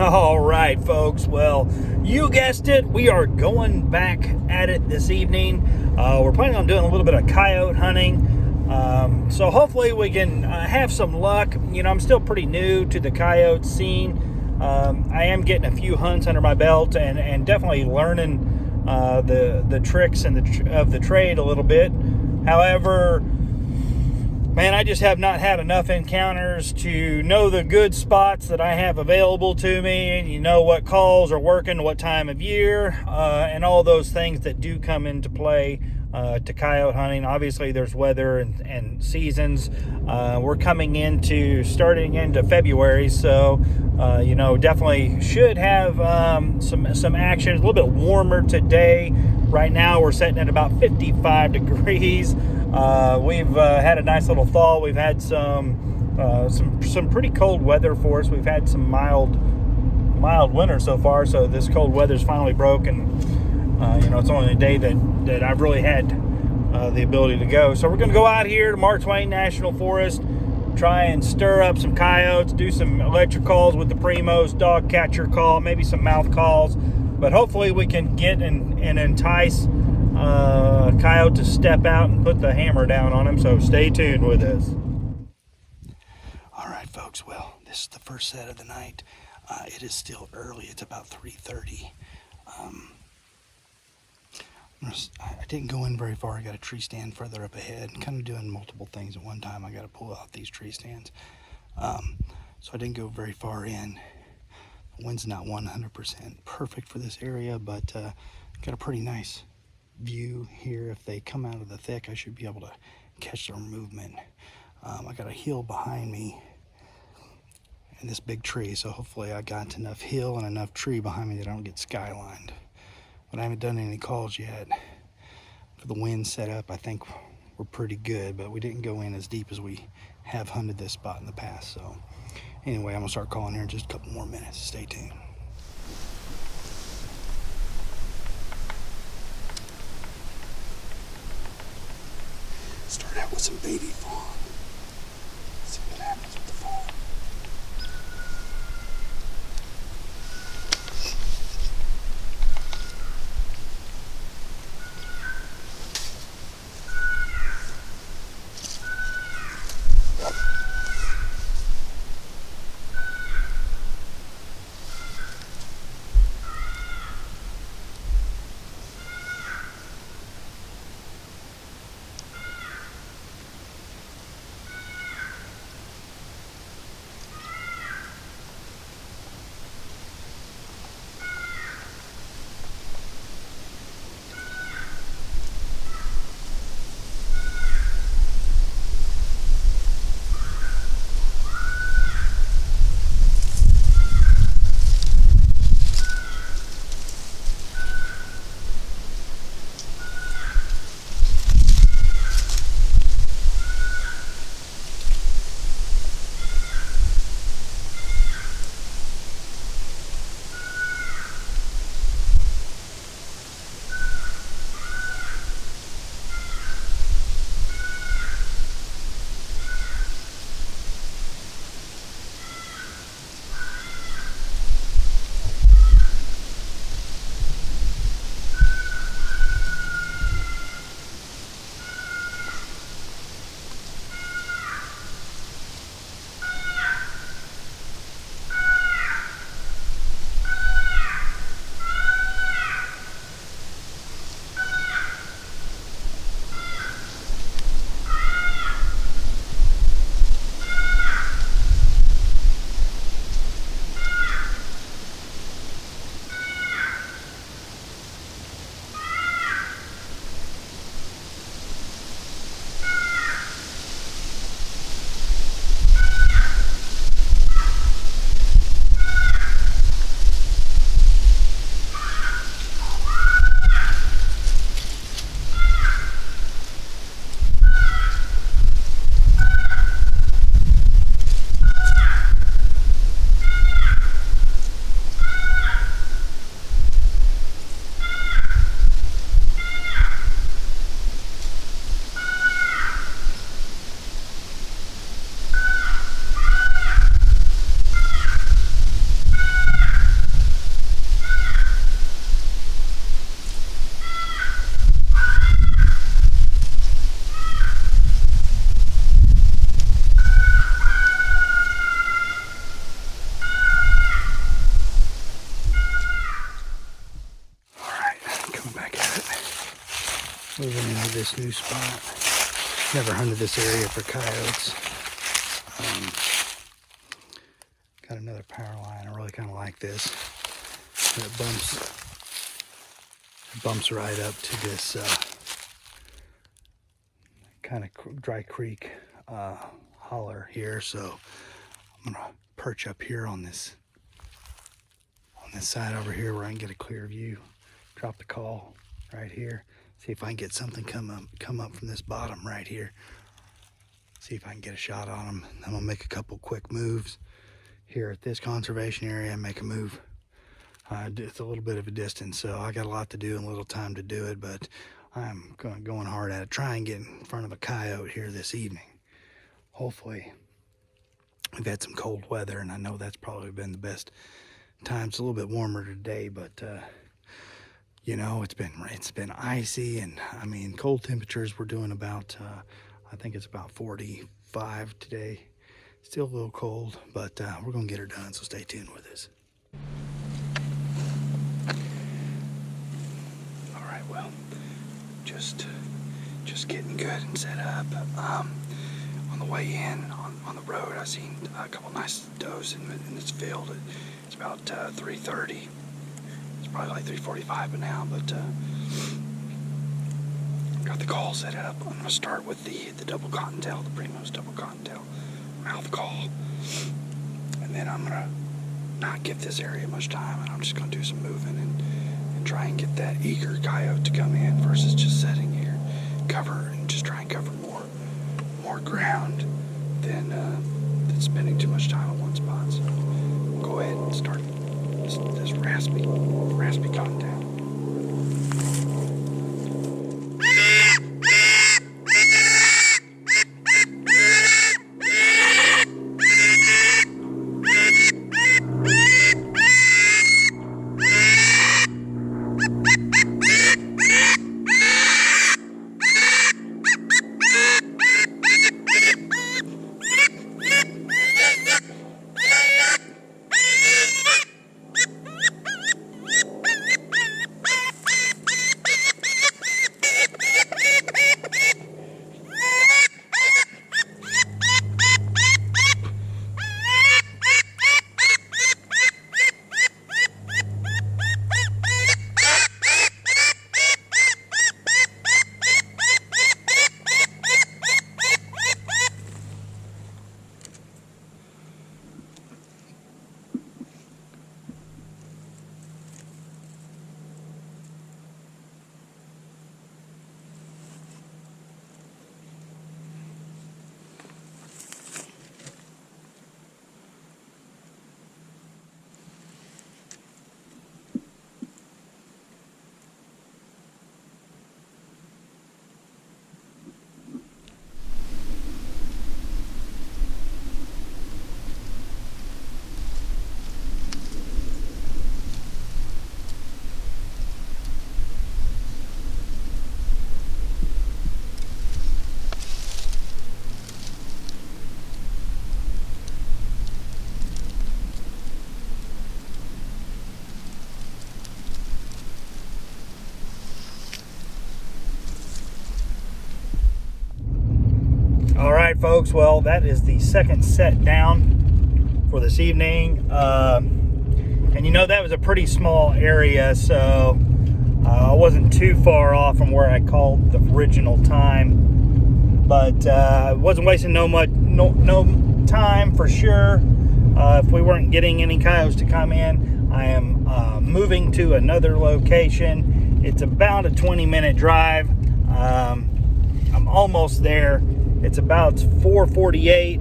All right, folks. Well, you guessed it. We are going back at it this evening. We're planning on doing a little bit of coyote hunting. So hopefully we can have some luck. You know, I'm still pretty new to the coyote scene. I am getting a few hunts under my belt and definitely learning the tricks and of the trade a little bit. However, man, I just have not had enough encounters to know the good spots that I have available to me, and you know what calls are working, what time of year, and all those things that do come into play to coyote hunting. Obviously, there's weather and seasons. We're starting into February, so you know, definitely should have some action. It's a little bit warmer today. Right now, we're sitting at about 55 degrees. We've had a nice little thaw. We've had some pretty cold weather for us. We've had some mild winter so far, so this cold weather's finally broke, and you know, it's only a day that I've really had the ability to go. So we're going to go out here to Mark Twain National Forest, try and stir up some coyotes, do some electric calls with the PRIMOS, dog catcher call, maybe some mouth calls, but hopefully we can get and entice coyote to step out and put the hammer down on him. So stay tuned with us. All right, folks. Well, this is the first set of the night. It is still early. It's about 3:30. I didn't go in very far. I got a tree stand further up ahead, kind of doing multiple things at one time. I got to pull out these tree stands. So I didn't go very far in. The wind's not 100% perfect for this area, but got a pretty nice view here. If they come out of the thick, I should be able to catch their movement. I got a hill behind me and this big tree, so hopefully I got enough hill and enough tree behind me that I don't get skylined. But I haven't done any calls yet. For the wind set up, I think we're pretty good, but we didn't go in as deep as we have hunted this spot in the past. So anyway, I'm gonna start calling here in just a couple more minutes. Stay tuned. Start out with some baby fawn. See what happens with the fawn. this new spot. Never hunted this area for coyotes. Got another power line. I really kind of like this. It bumps right up to this kind of dry creek holler here. So I'm gonna perch up here on this side over here where I can get a clear view. Drop the call right here. See if I can get something come up from this bottom right here. See if I can get a shot on them. I'm gonna make a couple quick moves here at this conservation area and make a move. It's a little bit of a distance, so I got a lot to do and a little time to do it, but I'm going hard at it. Try and get in front of a coyote here this evening. Hopefully, we've had some cold weather, and I know that's probably been the best time. It's a little bit warmer today, but you know, it's been icy, and I mean, cold temperatures. We're doing about I think it's about 45 today. Still a little cold, but we're gonna get her done, so stay tuned with us. All right, well, just getting good and set up. On the way in on the road, I seen a couple nice does in this field. It's about 3:30. It's probably like 3:45 by now, but got the call set up. I'm gonna start with the double cottontail, the PRIMOS double cottontail mouth call, and then I'm gonna not give this area much time, and I'm just gonna do some moving and try and get that eager coyote to come in versus just sitting here, just try and cover more ground than spending too much time in one spot. So we'll go ahead and start this raspy cottontail. All right, folks, well, that is the second set down for this evening. And you know, that was a pretty small area, so I wasn't too far off from where I called the original time, but wasn't wasting no time for sure. If we weren't getting any coyotes to come in, I am moving to another location. It's about a 20-minute drive. I'm almost there. It's about 4:48.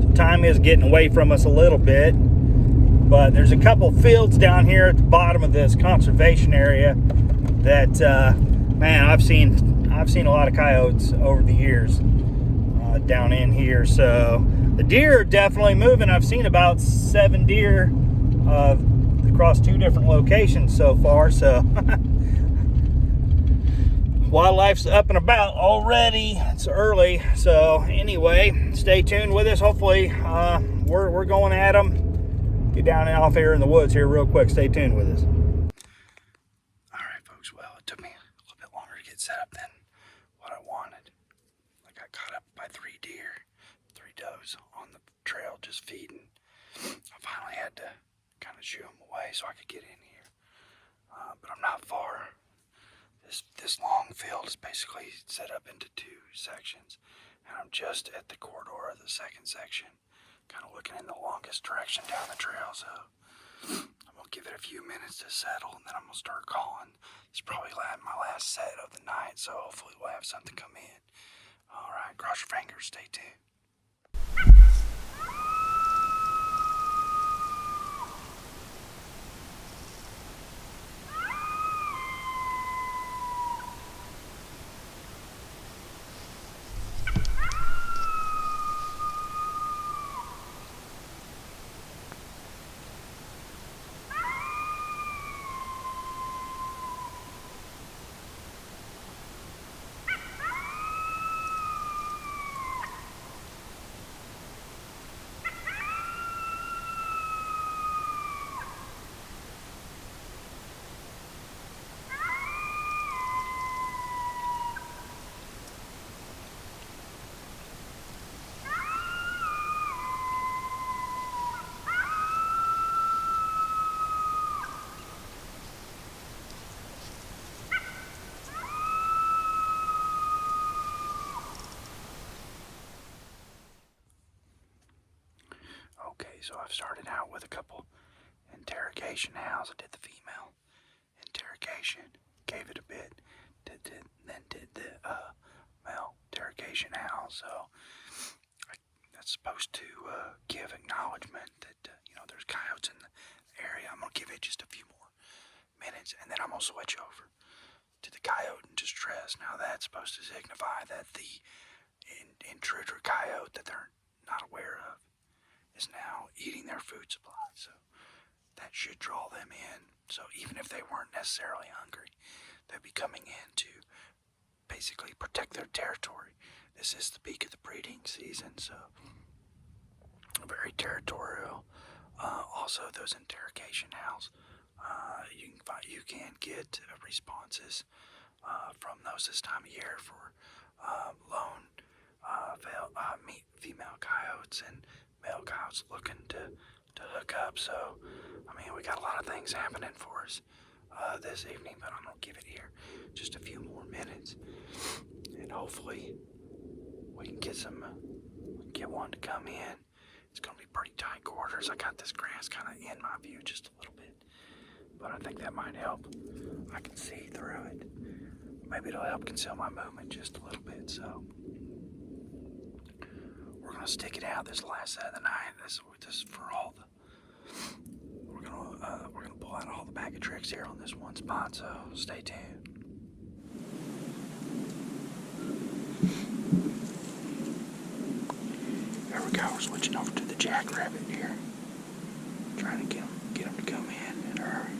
So time is getting away from us a little bit. But there's a couple fields down here at the bottom of this conservation area that, man, I've seen a lot of coyotes over the years down in here. So the deer are definitely moving. I've seen about 7 deer across 2 different locations so far. So wildlife's up and about already. It's early. So anyway, stay tuned with us. Hopefully we're going at them. Get down and off here in the woods here real quick. Stay tuned with us. All right, folks. Well, it took me a little bit longer to trail just feeding. I finally had to kind of shoo them away so I could get in here. But I'm not far. This long field is basically set up into two sections, and I'm just at the corridor of the second section, kind of looking in the longest direction down the trail. So I'm gonna give it a few minutes to settle, and then I'm gonna start calling. It's probably my last set of the night, so hopefully we'll have something come in. All right, cross your fingers, stay tuned. Okay, so I've started out with a couple interrogation howls. I did the female interrogation, gave it a bit, then did the male interrogation howl. So that's supposed to give acknowledgement that there's coyotes in the area. I'm gonna give it just a few more minutes, and then I'm gonna switch over to the coyote in distress. Now that's supposed to signify that the intruder coyote that they're not aware of is now eating their food supply. So that should draw them in. So even if they weren't necessarily hungry, they'd be coming in to basically protect their territory. This is the peak of the breeding season, so very territorial. Also, those interrogation howls, you can get responses from those this time of year for lone female coyotes and male coyotes looking to hook up. So, I mean, we got a lot of things happening for us this evening, but I'm gonna give it here just a few more minutes, and hopefully we can get one to come in. It's gonna be pretty tight quarters. I got this grass kind of in my view just a little bit, but I think that might help. I can see through it. Maybe it'll help conceal my movement just a little bit. So we're gonna stick it out this last set of the night. This is for all the. We're gonna pull out all the bag of tricks here on this one spot. So stay tuned. There we go. We're switching over to the jackrabbit here. Trying to get him to come in and hurry.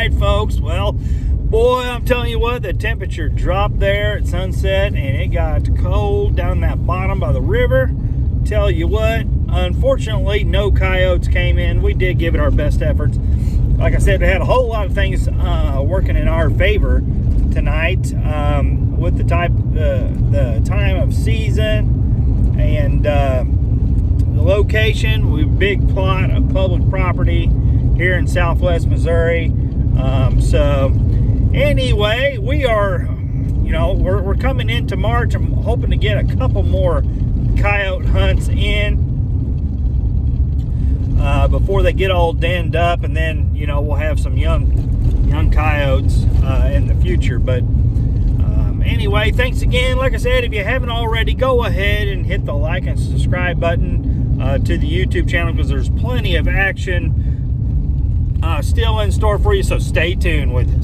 right, folks. Well, boy, I'm telling you what, the temperature dropped there at sunset, and it got cold down that bottom by the river. Tell you what, unfortunately, no coyotes came in. We did give it our best efforts. Like I said, we had a whole lot of things working in our favor tonight, with the time of season and the location. We big plot of public property here in Southwest Missouri. So anyway, we are, we're coming into March. I'm hoping to get a couple more coyote hunts in before they get all denned up, and then we'll have some young coyotes in the future. But anyway, thanks again. Like I said, if you haven't already, go ahead and hit the like and subscribe button to the YouTube channel, because there's plenty of action still in store for you. So stay tuned with